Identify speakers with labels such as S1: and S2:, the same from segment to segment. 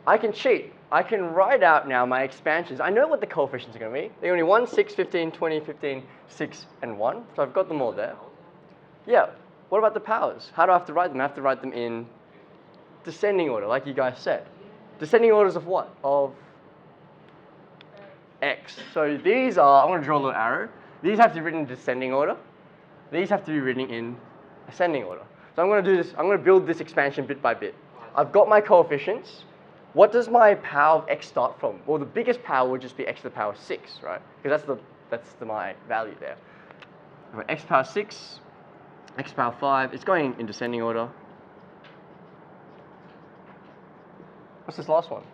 S1: I can cheat. I can write out now my expansions. I know what the coefficients are going to be. They're going to be 1, 6, 15, 20, 15, 6, and 1. So I've got them all there. Yeah. What about the powers? How do I have to write them? I have to write them in descending order, like you guys said. Descending orders of what? Of x. So these are, I'm going to draw a little arrow. These have to be written in descending order. These have to be written in ascending order. So I'm going to do this, I'm going to build this expansion bit by bit. I've got my coefficients. What does my power of x start from? Well, the biggest power would just be x to the power 6, right? Because that's my value there. I've got x to the power 6, x to the power 5. It's going in descending order. What's this last one?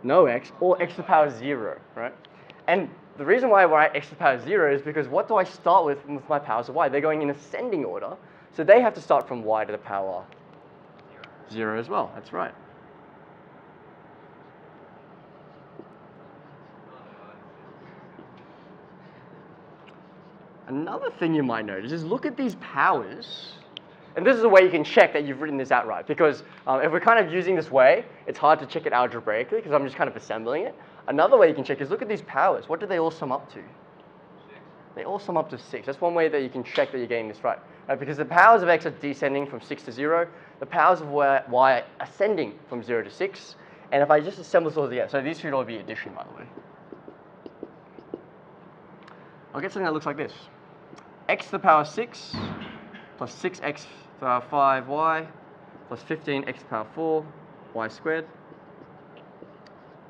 S1: No x, or x to the power 0, right? And the reason why I write x to the power 0 is because what do I start with my powers of y? They're going in ascending order, so they have to start from y to the power 0 as well. That's right. Another thing you might notice is look at these powers. And this is a way you can check that you've written this out right, because if we're kind of using this way, it's hard to check it algebraically because I'm just kind of assembling it. Another way you can check is look at these powers. What do they all sum up to? 6. They all sum up to 6. That's one way that you can check that you're getting this right. Because the powers of x are descending from 6 to 0. The powers of y are ascending from 0 to 6. And if I just assemble this all together, so these should all be addition, by the way. I'll get something that looks like this. X to the power 6 plus 6x to the power 5y plus 15x to the power 4 y squared,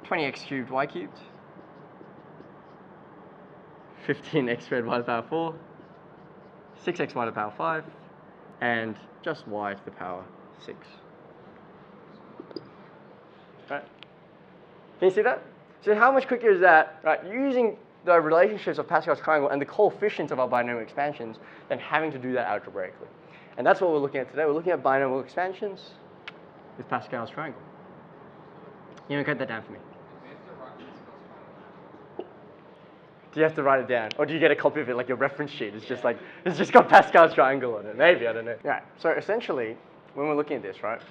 S1: 20x cubed y cubed, 15x squared y to the power 4, 6xy to the power 5, and just y to the power 6. Right? Can you see that? So how much quicker is that, right, using the relationships of Pascal's triangle and the coefficients of our binomial expansions than having to do that algebraically? And that's what we're looking at today. We're looking at binomial expansions with Pascal's triangle. You want to cut that down for me? Do you have to write it down? Or do you get a copy of it like your reference sheet? It's just like, it's just got Pascal's triangle on it. Maybe, I don't know. Right, so essentially, when we're looking at this, right,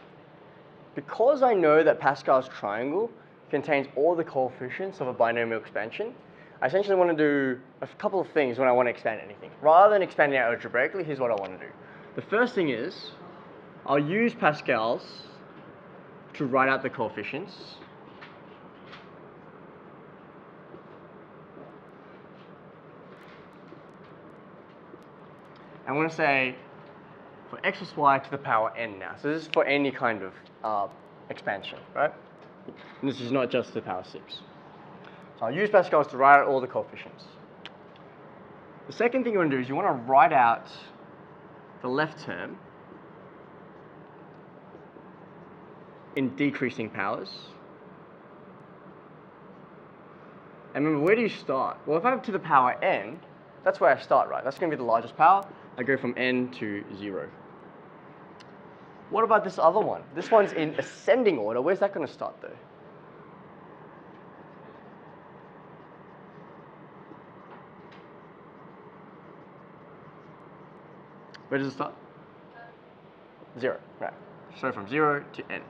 S1: because I know that Pascal's triangle contains all the coefficients of a binomial expansion, I essentially want to do a couple of things when I want to expand anything. Rather than expanding it algebraically, here's what I want to do. The first thing is, I'll use Pascal's to write out the coefficients. I'm going to say for x plus y to the power n now. So this is for any kind of expansion, right? And this is not just to the power 6. So I'll use Pascal's to write out all the coefficients. The second thing you want to do is you want to write out the left term in decreasing powers. And remember, where do you start? Well, if I have to the power n, that's where I start, right? That's going to be the largest power. I go from n to 0. What about this other one? This one's in ascending order. Where's that going to start, though? Where does it start? 0, right. So from 0 to n.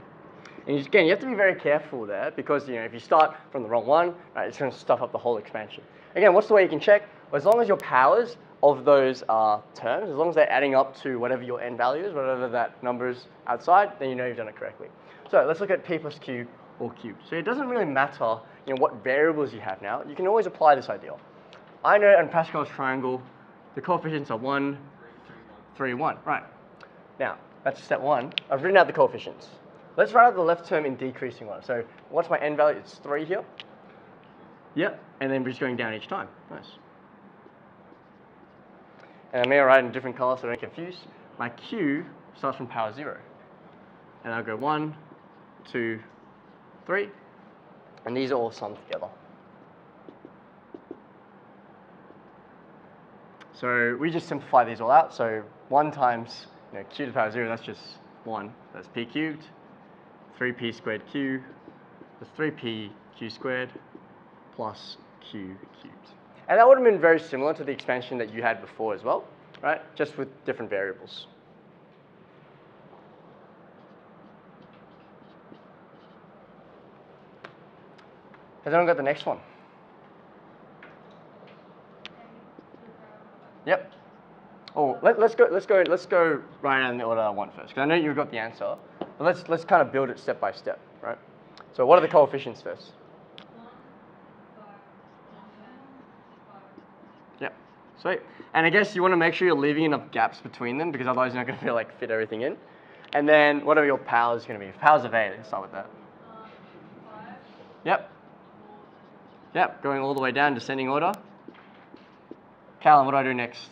S1: And again, you have to be very careful there because if you start from the wrong one, right, it's going to stuff up the whole expansion. Again, what's the way you can check? Well, as long as your powers of those terms, as long as they're adding up to whatever your n value is, whatever that number is outside, then you know you've done it correctly. So let's look at p plus q or cubed. So it doesn't really matter what variables you have now. You can always apply this ideal. I know in Pascal's triangle, the coefficients are 1, 3, 1. Right. Now, that's step 1. I've written out the coefficients. Let's write out the left term in decreasing order. So what's my n value? It's 3 here. Yep. And then we're just going down each time. Nice. And I may write in a different color so I don't get confused. My q starts from power 0. And I'll go 1, 2, 3. And these are all summed together. So we just simplify these all out. So 1 times q to the power 0, that's just 1. That's p cubed. 3p squared q. That's 3p q squared plus q cubed. And that would have been very similar to the expansion that you had before as well, right? Just with different variables. Has anyone got the next one? Yep. Oh, let's go right down the order I want first, because I know you've got the answer. But let's kind of build it step by step, right? So what are the coefficients first? Yep. Sweet. And I guess you want to make sure you're leaving enough gaps between them, because otherwise you're not going to be able to fit everything in. And then what are your powers going to be? Powers of A. Let's start with that.
S2: 5.
S1: Yep. Yep. Going all the way down, descending order. Callum, what do I do next?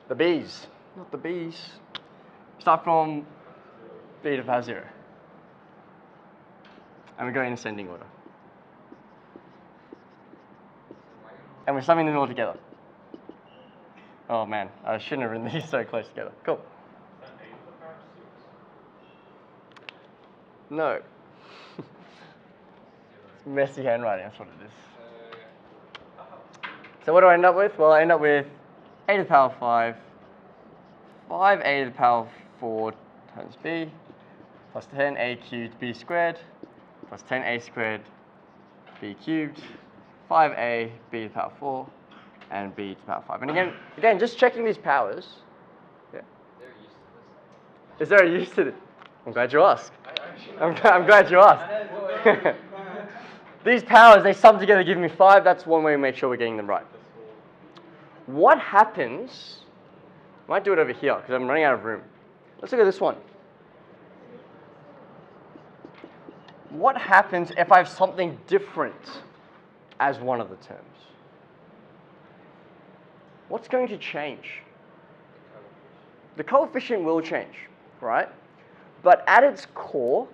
S1: The B's, not the B's. Start from B to the power 0. And we go in ascending order. And we're summing them all together. Oh man, I shouldn't have written these so close together. Cool. No. It's messy handwriting, that's what it is. So what do I end up with? Well, I end up with a to the power 5, 5a to the power 4 times b, plus 10a cubed b squared, plus 10a squared b cubed, 5a b to the power 4, and b to the power 5. And again, just checking these powers. Yeah. Is there a use to this? I'm glad you asked. I'm glad you asked. These powers, they sum together, give me 5. That's one way to make sure we're getting them right. What happens, I might do it over here because I'm running out of room. Let's look at this one. What happens if I have something different as one of the terms? What's going to change? The coefficient will change, right? But at its core,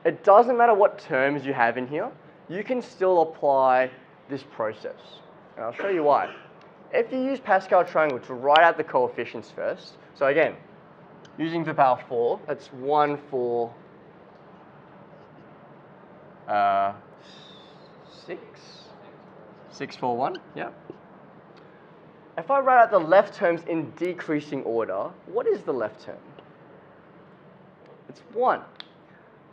S1: it doesn't matter what terms you have in here, you can still apply this process. And I'll show you why. If you use Pascal triangle to write out the coefficients first, so again, using to the power 4, that's 1, 4, 6, 6, 4, 1, yeah. If I write out the left terms in decreasing order, what is the left term? It's 1.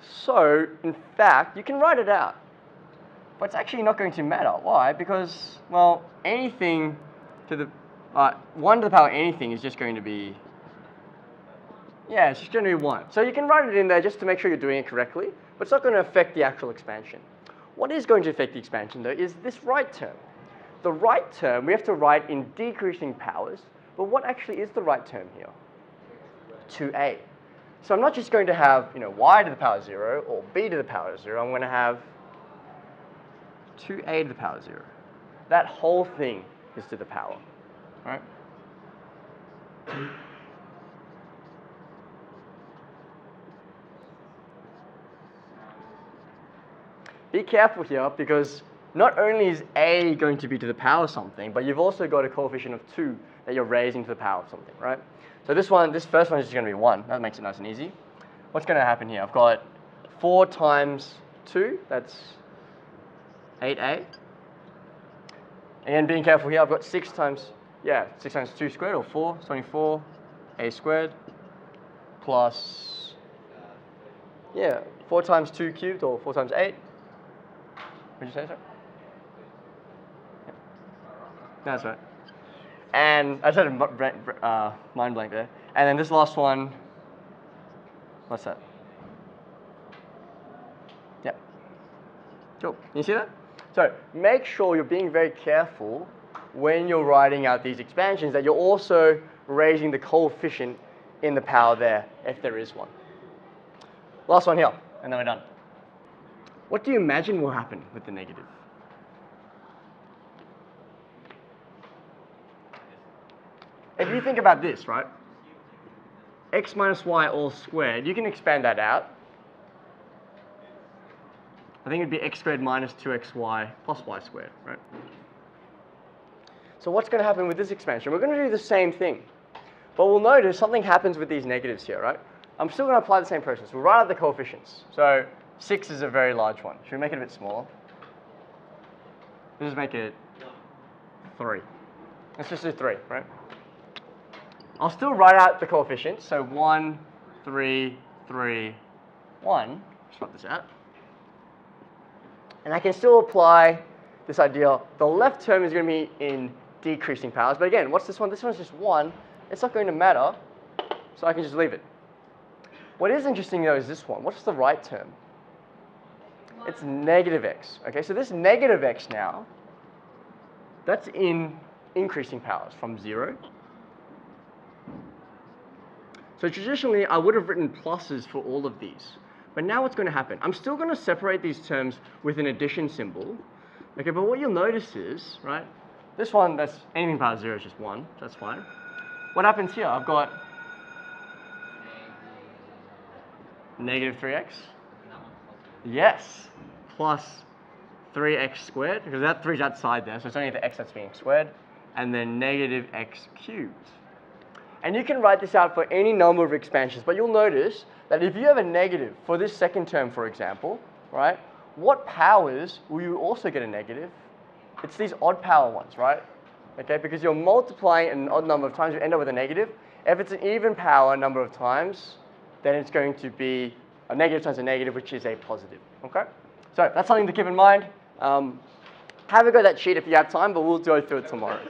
S1: So, in fact, you can write it out. But it's actually not going to matter. Why? Because, well, anything to the 1 to the power anything is just going to be, yeah, it's just going to be 1. So you can write it in there just to make sure you're doing it correctly, but it's not going to affect the actual expansion. What is going to affect the expansion, though, is this right term. The right term we have to write in decreasing powers, but what actually is the right term here? 2a. So I'm not just going to have, y to the power 0 or b to the power 0. I'm going to have 2a to the power 0. That whole thing is to the power, right? Be careful here, because not only is a going to be to the power of something, but you've also got a coefficient of 2 that you're raising to the power of something, right? So this first one is just going to be 1. That makes it nice and easy. What's going to happen here? I've got 4 times 2, that's 8a. Again, being careful here, I've got 6 times 2 squared, or 4, it's 24, a squared, plus, 4 times 2 cubed, or 4 times 8. What did you say, sir? Yeah. No, that's right. And I just had a mind blank there. And then this last one, what's that? Yeah. Cool. You see that? So make sure you're being very careful when you're writing out these expansions that you're also raising the coefficient in the power there, if there is one. Last one here, and then we're done. What do you imagine will happen with the negative? If you think about this, right? X minus y all squared, you can expand that out. I think it'd be x squared minus 2xy plus y squared, right? So what's going to happen with this expansion? We're going to do the same thing. But we'll notice something happens with these negatives here, right? I'm still going to apply the same process. We'll write out the coefficients. So 6 is a very large one. Should we make it a bit smaller? Let's just make it 3. Let's just do 3, right? I'll still write out the coefficients. So 1, 3, 3, 1. Let's write this out. And I can still apply this idea. The left term is going to be in decreasing powers. But again, what's this one? This one's just 1. It's not going to matter, so I can just leave it. What is interesting, though, is this one. What's the right term? It's negative x. Okay, so this negative x now, that's in increasing powers from 0. So traditionally, I would have written pluses for all of these. But now what's going to happen? I'm still going to separate these terms with an addition symbol. Okay, but what you'll notice is, right, this one, that's anything power 0 is just 1. That's fine. What happens here? I've got negative 3x. Yes, plus 3x squared, because that 3's outside there, so it's only the x that's being squared, and then negative x cubed. And you can write this out for any number of expansions, but you'll notice that if you have a negative for this second term, for example, right, what powers will you also get a negative? It's these odd power ones, right? Okay, because you're multiplying an odd number of times, you end up with a negative. If it's an even power number of times, then it's going to be a negative times a negative, which is a positive, okay? So that's something to keep in mind. Have a go at that sheet if you have time, but we'll go through it tomorrow.